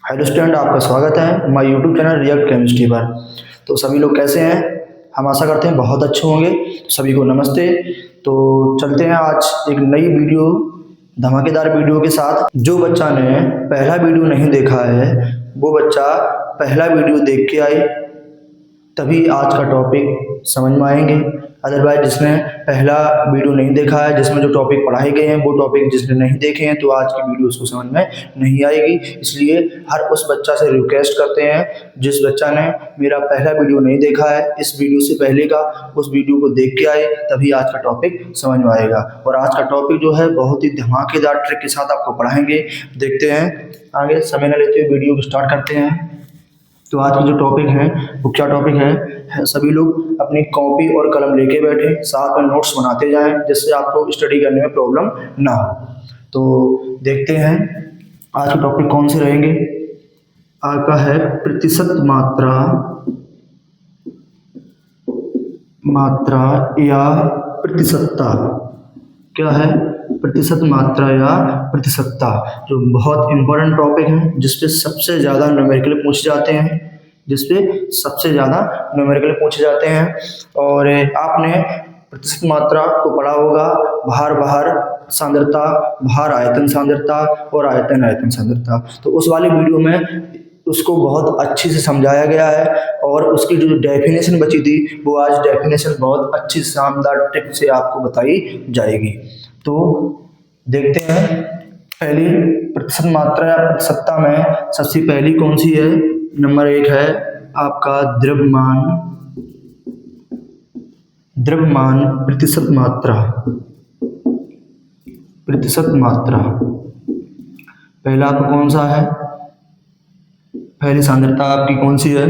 Hello student, आपका स्वागत है हमारे यूट्यूब चैनल रियल केमिस्ट्री पर। तो सभी लोग कैसे हैं? हम आशा करते हैं बहुत अच्छे होंगे। सभी को नमस्ते। तो चलते हैं आज एक नई वीडियो, धमाकेदार वीडियो के साथ। जो बच्चा ने पहला वीडियो नहीं देखा है वो बच्चा पहला वीडियो देख के आए, तभी आज का टॉपिक समझ में आएंगे। अदरवाइज जिसने पहला वीडियो नहीं देखा है, जिसमें जो टॉपिक पढ़ाए गए हैं वो टॉपिक जिसने नहीं देखे हैं, तो आज की वीडियो उसको समझ में नहीं आएगी। इसलिए हर उस बच्चा से रिक्वेस्ट करते हैं जिस बच्चा ने मेरा पहला वीडियो नहीं देखा है, इस वीडियो से पहले का उस वीडियो को देख के आए, तभी आज का टॉपिक समझ में आएगा। और आज का टॉपिक जो है बहुत ही धमाकेदार ट्रिक के साथ आपको पढ़ाएंगे। देखते हैं, आगे समय न लेते हुए वीडियो को स्टार्ट करते हैं। तो आज का जो टॉपिक है वो क्या टॉपिक है, सभी लोग अपनी कॉपी और कलम लेके बैठे, साथ में नोट्स बनाते जाएं, जिससे आपको स्टडी करने में प्रॉब्लम ना हो। तो देखते हैं आज के टॉपिक कौन से रहेंगे। आपका है प्रतिशत मात्रा या प्रतिशतता। क्या है? प्रतिशत मात्रा या प्रतिशतता, जो बहुत इंपॉर्टेंट टॉपिक है, जिसपे सबसे ज़्यादा न्यूमेरिकल पूछे जाते हैं। और आपने प्रतिशत मात्रा को पढ़ा होगा, भार सांद्रता, भार आयतन सांद्रता और आयतन सांद्रता। तो उस वाले वीडियो में उसको बहुत अच्छे से समझाया गया है, और उसकी जो डेफिनेशन बची थी वो आज डेफिनेशन बहुत अच्छी शानदार टिप से आपको बताई जाएगी। तो देखते हैं, पहली प्रतिशत मात्रा या प्रतिशतता में सबसे पहली कौन सी है? नंबर 1 है आपका द्रव्यमान प्रतिशत मात्रा। पहला आपका कौन सा है? पहली सांद्रता आपकी कौन सी है?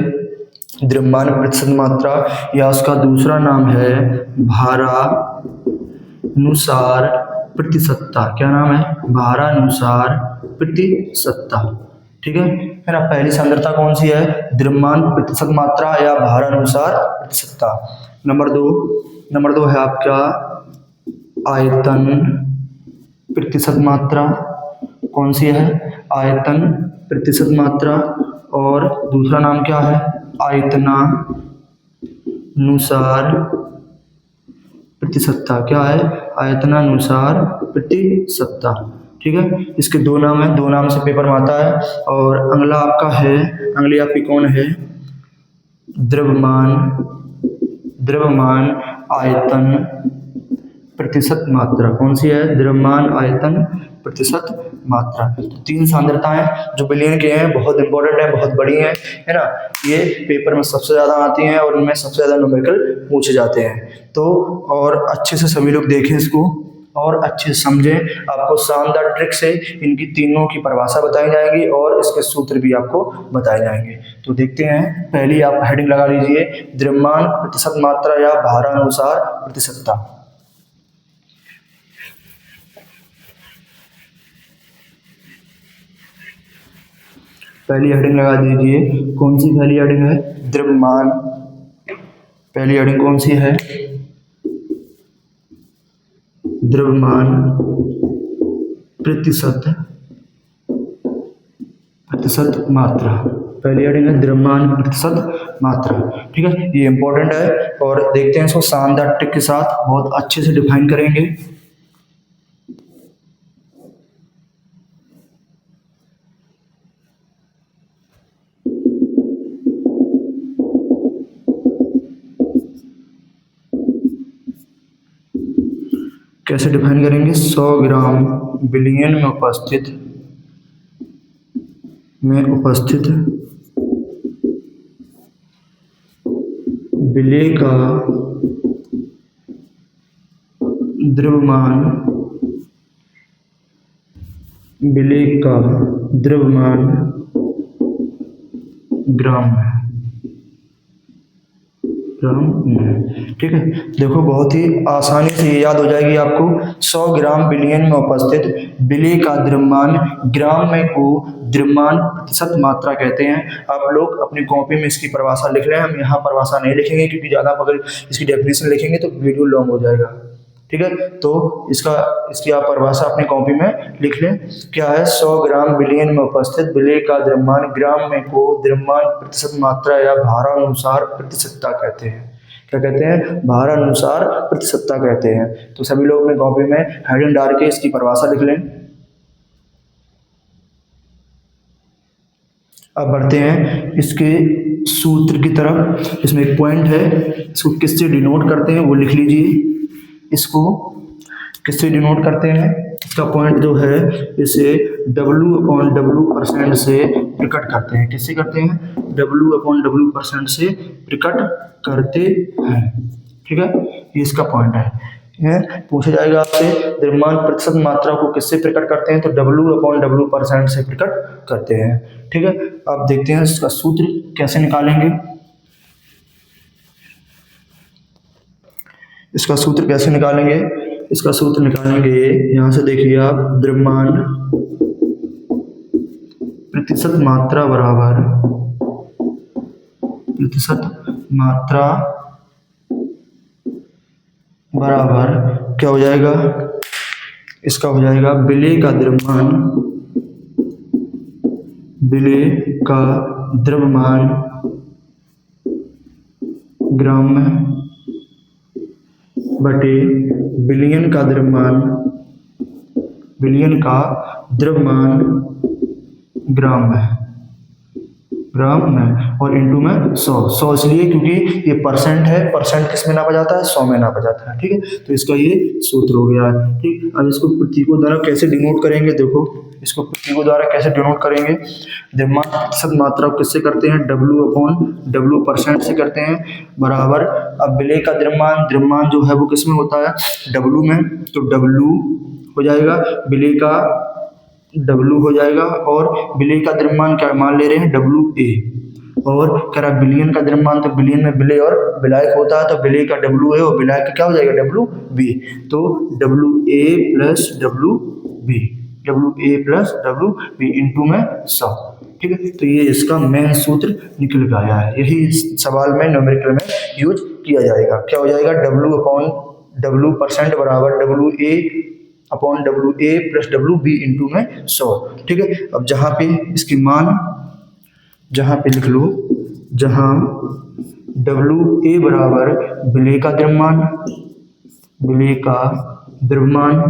द्रव्यमान प्रतिशत मात्रा, या उसका दूसरा नाम है भारानुसार प्रतिशतता। क्या नाम है? भारानुसार प्रतिशतता। ठीक है, फिर आप पहली सांद्रता कौन सी है? द्रव्यमान प्रतिशत मात्रा या भारानुसार प्रतिशतता। नंबर दो है आपका आयतन प्रतिशत मात्रा। कौन सी है? आयतन प्रतिशत मात्रा। और दूसरा नाम क्या है? आयतनानुसार प्रतिशतता। क्या है? आयतनानुसार प्रतिशतता। ठीक है, इसके दो नाम है, दो नाम से पेपर में आता है। और अगला आपका है, अगली आपकी कौन है? द्रव्यमान आयतन प्रतिशत मात्रा। कौन सी है? द्रव्यमान आयतन प्रतिशत मात्रा। तो 3 सांद्रताएं जो बिलियन के हैं, बहुत इंपॉर्टेंट है, बहुत बड़ी है ना। ये पेपर में सबसे ज़्यादा आती हैं और इनमें सबसे ज़्यादा न्यूमेरिकल पूछे जाते हैं। तो और अच्छे से सभी लोग देखें इसको और अच्छे से समझें। आपको शानदार ट्रिक से इनकी तीनों की परिभाषा बताई जाएगी और इसके सूत्र भी आपको बताए जाएंगे। तो देखते हैं, पहली आप हेडिंग लगा लीजिए, द्रव्यमान प्रतिशत मात्रा या भारानुसार प्रतिशतता। पहली हेडिंग लगा दीजिए। कौन सी पहली हेडिंग है? द्रव्यमान। पहली हेडिंग कौन सी है? द्रव्यमान प्रतिशत मात्रा। पहली हेडिंग है द्रव्यमान प्रतिशत मात्रा। ठीक है, ये इंपॉर्टेंट है। और देखते हैं इसको शानदार ट्रिक के साथ बहुत अच्छे से डिफाइन करेंगे। कैसे डिफाइन करेंगे? 100 ग्राम बिलियन में उपस्थित विलेय का द्रव्यमान ग्राम में। ठीक है, देखो बहुत ही आसानी से ये याद हो जाएगी आपको। 100 ग्राम बिलियन में उपस्थित विलेय का द्रव्यमान ग्राम में को द्रव्यमान प्रतिशत मात्रा कहते हैं। आप लोग अपनी कॉपी में इसकी परिभाषा लिख लें। हम यहाँ परिभाषा नहीं लिखेंगे क्योंकि ज़्यादा अगर इसकी डेफिनेशन लिखेंगे तो वीडियो लॉन्ग हो जाएगा। ठीक है। तो इसकी आप परिभाषा अपनी कॉपी में लिख लें। क्या है? 100 ग्राम बिलियन में उपस्थित विलेय का द्रव्यमान ग्राम में को द्रव्यमान प्रतिशत मात्रा या भारानुसार प्रतिशतता कहते हैं। क्या कहते हैं? भारानुसार प्रतिशतता कहते हैं। तो सभी लोग अपनी कॉपी में हेडिंग डाल के इसकी परिभाषा लिख लें। अब बढ़ते हैं इसके सूत्र की तरफ। इसमें एक पॉइंट है, इसको किससे डिनोट करते हैं वो लिख लीजिए। इसको किससे डिनोट करते हैं? इसका पॉइंट जो है इसे W/W% से प्रकट करते हैं। किससे करते हैं? W/W% से प्रकट करते हैं। ठीक है, ये इसका पॉइंट है। पूछा जाएगा आपसे द्रव्यमान प्रतिशत मात्रा को किससे प्रकट करते हैं, तो W/W% से प्रकट करते हैं। ठीक है, अब देखते हैं इसका सूत्र कैसे निकालेंगे। इसका सूत्र कैसे निकालेंगे? इसका सूत्र निकालेंगे यहां से, देखिए आप, द्रव्यमान प्रतिशत मात्रा बराबर क्या हो जाएगा? इसका हो जाएगा विलेय का द्रव्यमान ग्राम में बटे बिलियन का द्रव्यमान ग्राम में और इनटू में 100 इसलिए क्योंकि ये परसेंट है, परसेंट किस में नापा जाता है? 100 में नापा जाता है। ठीक है, तो इसका ये सूत्र हो गया है। ठीक, अब इसको प्रतीकों द्वारा कैसे डिनोट करेंगे? देखो, इसको प्रतीकों द्वारा कैसे डिनोट करेंगे? द्रव्यमान प्रतिशत मात्रा को किससे करते हैं? W/W% से करते हैं, बराबर। अब विलेय का द्रव्यमान जो है वो किस में होता है? W में, तो W हो जाएगा, विलेय का W हो जाएगा, और विलेय का द्रव्यमान क्या मान ले रहे हैं? WA, और कह रहा बिलियन का द्रव्यमान, तो बिलियन में विलेय और विलायक होता है, तो विलेय का WA और विलायक का क्या हो जाएगा? WB, तो WA+WB इनटू में 100। ठीक है, तो ये इसका मेन सूत्र निकल के आया है। यही सवाल में न्यूमेरिकल में यूज किया जाएगा। क्या हो जाएगा? W/W% बराबर WA/WA+WB इनटू में 100। ठीक है, अब जहाँ पे इसकी मान, जहाँ पे लिख लो, जहाँ WA बराबर विलेय का द्रव्यमान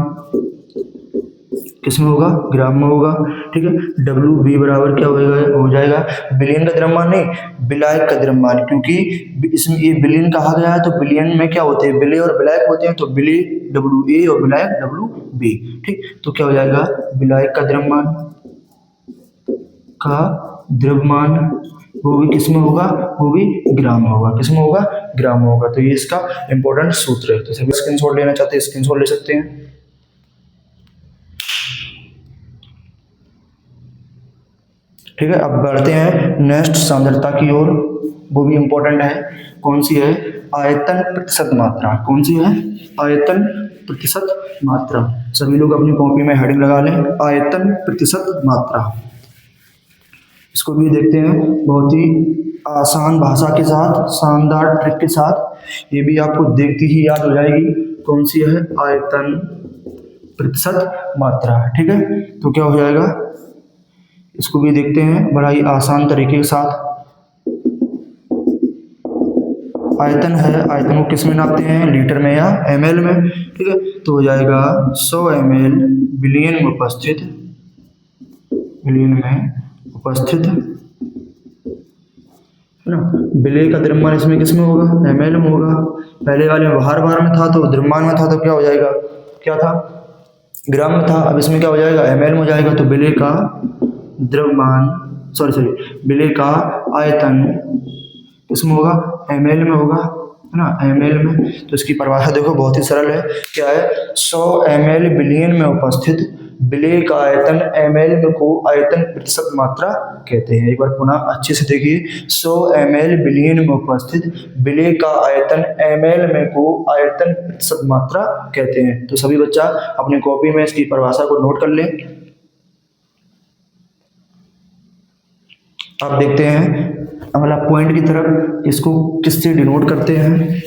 किसमें होगा? ग्राम में होगा। ठीक है, WB बराबर क्या हो जाएगा? बिलियन का द्रव्यमान नहीं, विलायक का द्रव्यमान, क्योंकि इसमें ये बिलियन कहा गया है, तो बिलियन में क्या होते हैं? विलेय और विलायक होते हैं, तो विलेय WA और विलायक WB। ठीक, तो क्या हो जाएगा? विलायक का द्रव्यमान वो भी किसमें होगा? वो भी ग्राम में होगा। किसमें होगा? ग्राम में होगा। तो ये इसका इंपॉर्टेंट सूत्र है। तो सभी स्क्रीनशॉट लेना चाहते हैं, स्क्रीनशॉट ले सकते हैं। ठीक है, अब बढ़ते हैं नेक्स्ट सांद्रता की ओर। वो भी इंपॉर्टेंट है। कौन सी है? आयतन प्रतिशत मात्रा। कौन सी है? आयतन प्रतिशत मात्रा। सभी लोग अपनी कॉपी में हेडिंग लगा लें, आयतन प्रतिशत मात्रा। इसको भी देखते हैं बहुत ही आसान भाषा के साथ, शानदार ट्रिक के साथ। ये भी आपको देखती ही याद हो जाएगी। कौन सी है? आयतन प्रतिशत मात्रा। ठीक है, तो क्या हो जाएगा? इसको भी देखते हैं बड़ा ही आसान तरीके के साथ। आयतन है, आयतन को किस में नापते हैं? लीटर में या ml में। ठीक है, तो हो जाएगा 100 ml बिलियन में उपस्थित है ना। विलेय का द्रव्यमान इसमें किस में होगा? ml में होगा। पहले वाले में भार में था, तो द्रव्यमान में था, तो क्या हो जाएगा? क्या था? ग्राम में था। अब इसमें क्या हो जाएगा? ml में हो जाएगा। तो विलेय का द्रव्यमान, विलेय का आयतन किसमें होगा? ml में होगा, है ना, ml में। तो इसकी परिभाषा देखो, बहुत ही सरल है। क्या है? 100 ml बिलियन में उपस्थित विलेय का आयतन ml में को आयतन प्रतिशत मात्रा कहते हैं। एक बार पुनः अच्छे से देखिए, 100 ml बिलियन में उपस्थित विलेय का आयतन ml में को आयतन प्रतिशत मात्रा कहते हैं। तो सभी बच्चा अपनी कॉपी में इसकी परिभाषा को नोट कर लें। आप देखते हैं अगला पॉइंट की तरफ, इसको किससे डिनोट करते हैं?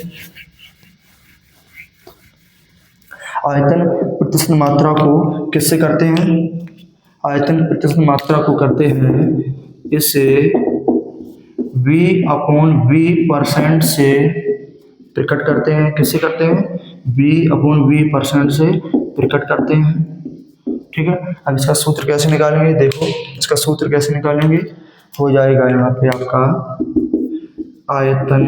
आयतन प्रतिशत मात्रा को किससे करते हैं? आयतन प्रतिशत मात्रा को करते हैं इसे V/V% से प्रकट करते हैं। किससे करते हैं? V/V% से प्रकट करते हैं। ठीक है, अब इसका सूत्र कैसे निकालेंगे? देखो इसका सूत्र कैसे निकालेंगे, हो जाएगा यहाँ पे आपका आयतन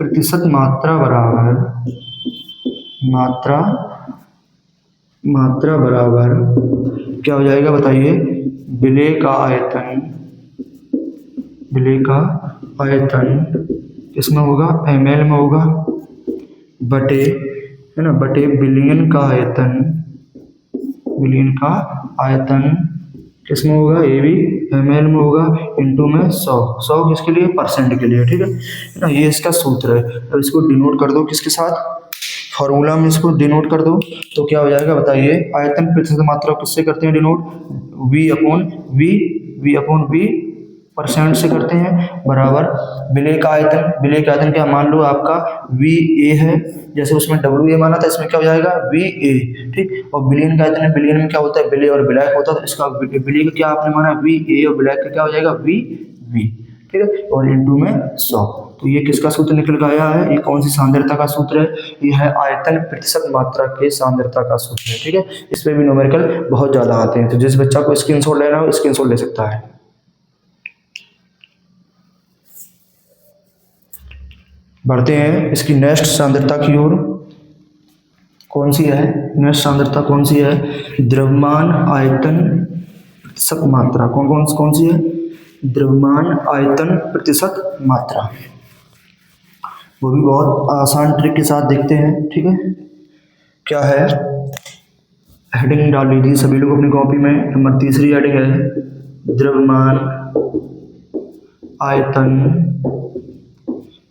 प्रतिशत मात्रा बराबर क्या हो जाएगा बताइए? विलेय का आयतन किसमें होगा? ml में होगा, बटे है ना, बटे बिलियन का आयतन किसमें होगा? ये भी ml में होगा, इनटू में 100 किसके लिए? परसेंट के लिए। ठीक है ना, ये इसका सूत्र है। अब इसको डिनोट कर दो किसके साथ? फॉर्मूला में इसको डिनोट कर दो तो क्या हो जाएगा बताइए? आयतन प्रतिशत मात्रा किससे करते हैं डिनोट? V/V% से करते हैं, बराबर विलेय का आयतन क्या मान लो आपका VA है, जैसे उसमें WA माना था, इसमें क्या हो जाएगा? VA। ठीक, और बिलियन का आयतन है, बिलियन में क्या होता है? विलेय और विलायक होता है, तो इसका विलेय का क्या आपने माना? VA, और विलायक का क्या हो जाएगा? VV। ठीक है, और इनटू में 100। तो ये किसका सूत्र निकल के आया है? ये कौन सी सांद्रता का सूत्र है? ये है आयतन प्रतिशत मात्रा के सांद्रता का सूत्र है। ठीक है, इसमें भी न्यूमेरिकल बहुत ज्यादा आते हैं, तो जिस बच्चा को स्क्रीनशॉट लेना हो स्क्रीनशॉट ले सकता है। बढ़ते हैं इसकी नेक्स्ट सांद्रता की ओर। कौन सी है नेक्स्ट सांद्रता? कौन सी है? द्रव्यमान आयतन प्रतिशत मात्रा। कौन सी है? द्रव्यमान आयतन प्रतिशत मात्रा। वो भी बहुत आसान ट्रिक के साथ देखते हैं। ठीक है, क्या है? हेडिंग डाल लीजिए सभी लोग अपनी कॉपी में। नंबर 3 हेडिंग है द्रव्यमान आयतन।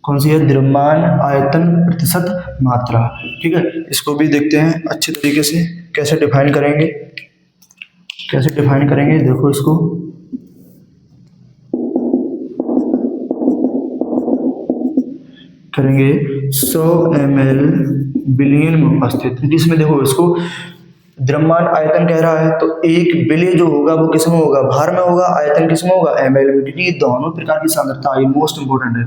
कौन सी है? द्रव्यमान आयतन प्रतिशत मात्रा। ठीक है, इसको भी देखते हैं अच्छे तरीके से कैसे डिफाइन करेंगे। देखो इसको, करेंगे 100 ml बिलियन में उपस्थित, जिसमें देखो इसको द्रव्यमान आयतन कह रहा है, तो एक विलेय जो होगा वो किसमें होगा? भार में होगा। आयतन किसमें होगा? ml में। क्योंकि ये दोनों प्रकार की सांद्रता है, मोस्ट इंपोर्टेंट है।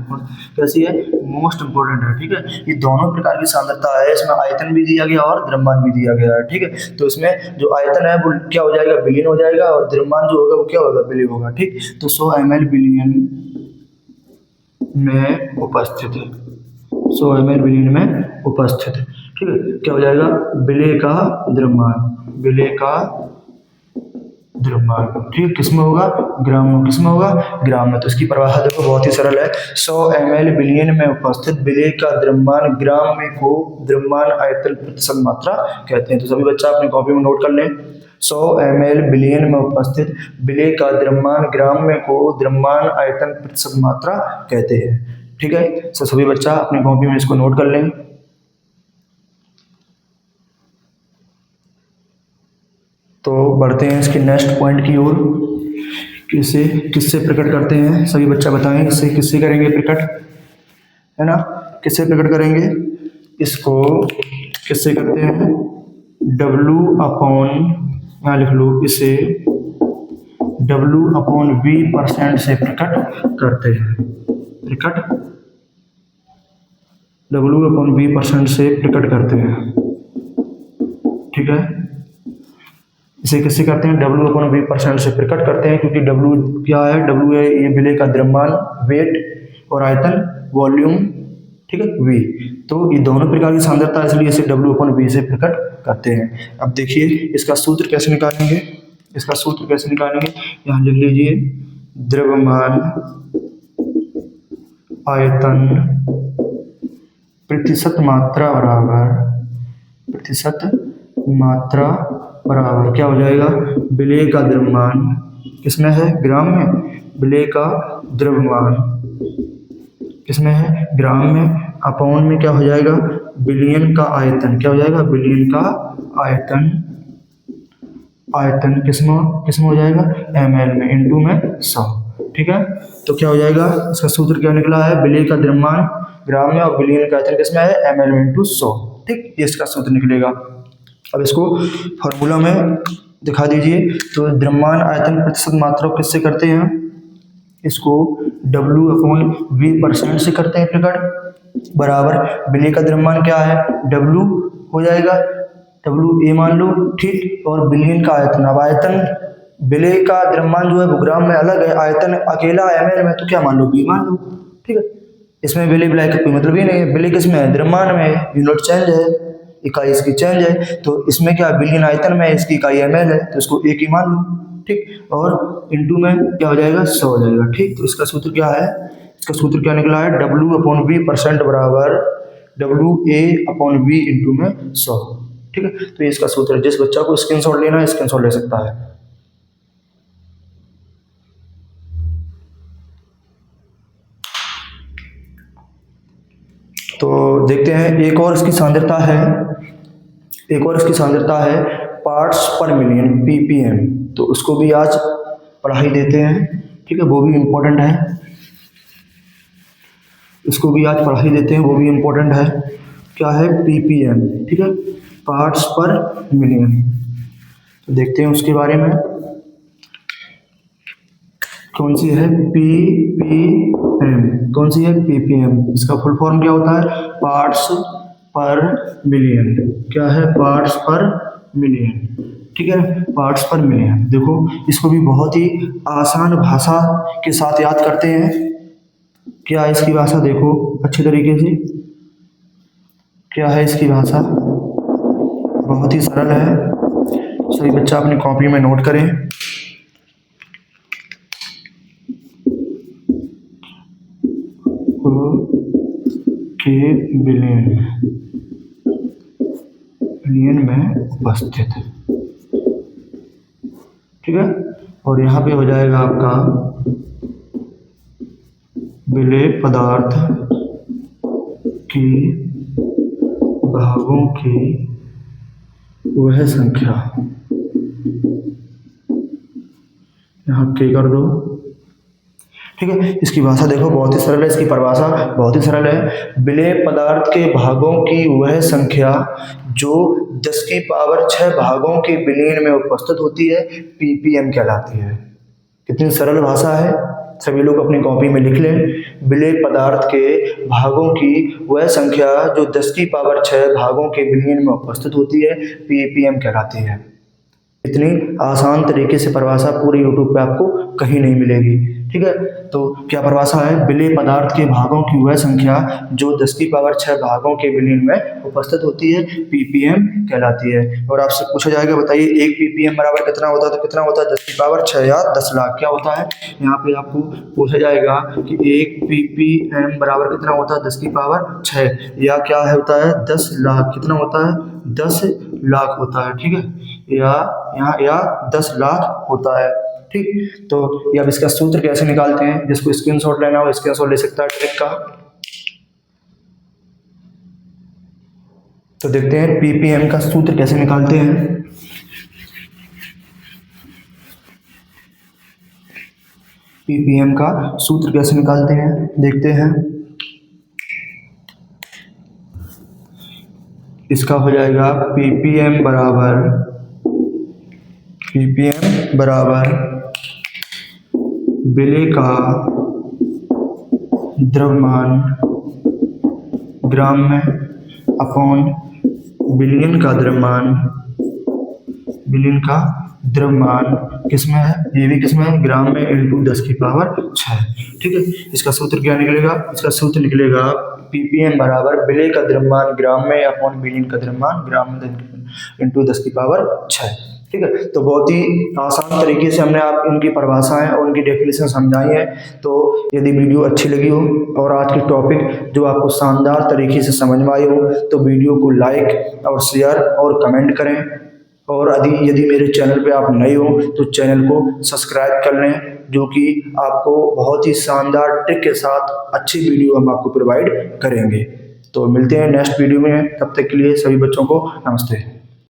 कैसी है? मोस्ट इंपोर्टेंट है। ठीक है, ये दोनों प्रकार की सांद्रता है, इसमें आयतन भी दिया गया और द्रव्यमान भी दिया गया है। ठीक है, तो इसमें जो आयतन है वो क्या हो जाएगा? बिलियन हो जाएगा, और द्रव्यमान जो होगा वो क्या होगा? विलेय होगा। ठीक, तो 100 ml बिलियन में उपस्थित है, 100 ml बिलियन में उपस्थित है। ठीक है, क्या हो जाएगा? विलेय का द्रव्यमान। ठीक, किसमें होगा? ग्राम में। किसमें होगा? ग्राम में। तो इसकी परिभाषा देखो बहुत ही सरल है। 100 ml बिलियन में उपस्थित विलेय का द्रव्यमान ग्राम में को द्रव्यमान आयतन प्रतिशत मात्रा कहते हैं। तो सभी बच्चा अपनी कॉपी में नोट कर लें। 100 ml बिलियन में उपस्थित विलेय का द्रव्यमान ग्राम में को द्रव्यमान आयतन प्रतिशत मात्रा कहते हैं। ठीक है, तो सभी बच्चा अपनी कॉपी में इसको नोट कर लें। तो बढ़ते हैं इसके नेक्स्ट पॉइंट की ओर। किससे प्रकट करते हैं? सभी बच्चा बताएं, इससे किससे करेंगे प्रकट, है ना? किससे प्रकट करेंगे इसको? किससे करते हैं? यहाँ लिख लो, इसे W/V% से प्रकट करते हैं। W/V% से प्रकट करते हैं। ठीक है, इसे किससे करते हैं? W/V% से प्रकट करते हैं, क्योंकि W क्या है? W है ये विलेय का द्रव्यमान, वेट, और आयतन वॉल्यूम। ठीक है, V, तो ये दोनों प्रकार की सांद्रता, इसलिए इसे W/V से प्रकट करते हैं। अब देखिए इसका सूत्र कैसे निकालेंगे। यहाँ लिख लीजिए द्रव्यमान आयतन प्रतिशत मात्रा बराबर क्या हो जाएगा? विलेय का द्रव्यमान किसमें है? ग्राम में। विलेय का द्रव्यमान किसमें है? ग्राम में। अपॉन में क्या हो जाएगा? बिलियन का आयतन। क्या हो जाएगा? बिलियन का आयतन किसमें हो जाएगा? ml में, इनटू में 100। ठीक है, तो क्या हो जाएगा? इसका सूत्र क्या निकला है? विलेय का द्रव्यमान ग्राम में और बिलियन का आयतन किसमें है? ml में, इनटू 100। ठीक, ये इसका सूत्र निकलेगा। अब इसको फॉर्मूला में दिखा दीजिए। तो द्रव्यमान आयतन प्रतिशत मात्रा को किससे करते हैं? इसको W/V% से करते हैं प्रकट, बराबर विलेय का द्रव्यमान क्या है? W हो जाएगा, WA मान लो, ठीक। और बिलियन का आयतन, अब आयतन विलेय का द्रव्यमान जो है वो ग्राम में अलग है, आयतन अकेला ml में, तो क्या मान लो? B मान लो, ठीक है। इसमें विलेय विलाय का कोई मतलब ही नहीं है। विलेय किसमें है? द्रव्यमान में, यूनिट चेंज है, इकाई इसकी चेंज है। तो इसमें क्या बिलियन आयतन में, इसकी इकाई ml है, तो इसको एक ही मान लो, ठीक। और इनटू में क्या हो जाएगा? 100 हो जाएगा, ठीक। तो इसका सूत्र क्या है? इसका सूत्र क्या निकला है? W/V% बराबर WA/V इंटू में 100, ठीक है। तो ये इसका सूत्र है। जिस बच्चा को स्क्रीनशॉट लेना है स्क्रीनशॉट ले सकता है। तो देखते हैं एक और इसकी सांद्रता है, पार्ट्स पर मिलियन, ppm। तो उसको भी आज पढ़ाई देते हैं, ठीक है, वो भी इम्पोर्टेंट है। इसको भी आज पढ़ाई देते हैं, वो भी इम्पोर्टेंट है। क्या है? ppm, ठीक है, पार्ट्स पर मिलियन। तो देखते हैं उसके बारे में कौन सी है? ppm। कौन सी है? ppm। इसका फुल फॉर्म क्या होता है? पार्ट्स पर मिलियन। क्या है? पार्ट्स पर मिलियन, ठीक है, पार्ट्स पर मिलियन। देखो इसको भी बहुत ही आसान भाषा के साथ याद करते हैं। क्या है इसकी भाषा? देखो अच्छे तरीके से, क्या है इसकी भाषा? बहुत ही सरल है। सभी बच्चा अपनी कॉपी में नोट करें। के बिलियन में उपस्थित, ठीक है। और यहाँ पे हो जाएगा आपका विलेय पदार्थ की भागों की वह संख्या, यहाँ के कर दो, ठीक है। इसकी भाषा देखो बहुत ही सरल है, इसकी परिभाषा बहुत ही सरल है। विलेय पदार्थ के भागों की वह संख्या जो 10⁻⁶ भागों के विलीन में उपस्थित होती है, ppm कहलाती है। कितनी सरल भाषा है, सभी लोग अपनी कॉपी में लिख लें। विलेय पदार्थ के भागों की वह संख्या जो 10⁻⁶ भागों के विलीन में उपस्थित होती है, ppm कहलाती है। इतनी आसान तरीके से परिभाषा पूरे यूट्यूब पे आपको कहीं नहीं मिलेगी, ठीक है। तो क्या परिभाषा है? विलेय पदार्थ के भागों की वह संख्या जो 10⁻⁶ भागों के विलीन में उपस्थित होती है, ppm कहलाती है। और आपसे पूछा जाएगा बताइए 1 ppm बराबर कितना होता है? तो कितना होता है? 10⁻⁶ या 10 लाख। क्या होता है? यहाँ पे आपको पूछा जाएगा कि 1 ppm बराबर कितना होता है? 10⁻⁶, या क्या होता है? 10 लाख। कितना होता है? 10 लाख होता है, ठीक है, या 10 लाख होता है, ठीक। तो ये अब इसका सूत्र कैसे निकालते हैं? जिसको स्क्रीनशॉट लेना हो स्क्रीनशॉट ले सकता है ट्रिक का। तो देखते हैं ppm का सूत्र कैसे निकालते हैं। ppm का सूत्र कैसे निकालते हैं देखते हैं। इसका हो जाएगा ppm बराबर विलेय का द्रव्यमान ग्राम में अपॉन बिलियन का द्रव्यमान किसमें है? ये भी किसमें है? ग्राम में, इंटू 10⁻⁶, ठीक है। इसका सूत्र क्या निकलेगा? इसका सूत्र निकलेगा ppm बराबर विलेय का द्रव्यमान ग्राम में अपॉन बिलियन का द्रव्यमान ग्राम में इंटू 10⁻⁶, ठीक है। तो बहुत ही आसान तरीके से हमने आप इनकी परिभाषाएं और उनकी डेफिनेशन समझाई है। तो यदि वीडियो अच्छी लगी हो और आज की टॉपिक जो आपको शानदार तरीके से समझ में आई हो, तो वीडियो को लाइक और शेयर और कमेंट करें। और यदि मेरे चैनल पे आप नए हो तो चैनल को सब्सक्राइब कर लें, जो कि आपको बहुत ही शानदार ट्रिक के साथ अच्छी वीडियो हम आपको प्रोवाइड करेंगे। तो मिलते हैं नेक्स्ट वीडियो में, तब तक के लिए सभी बच्चों को नमस्ते।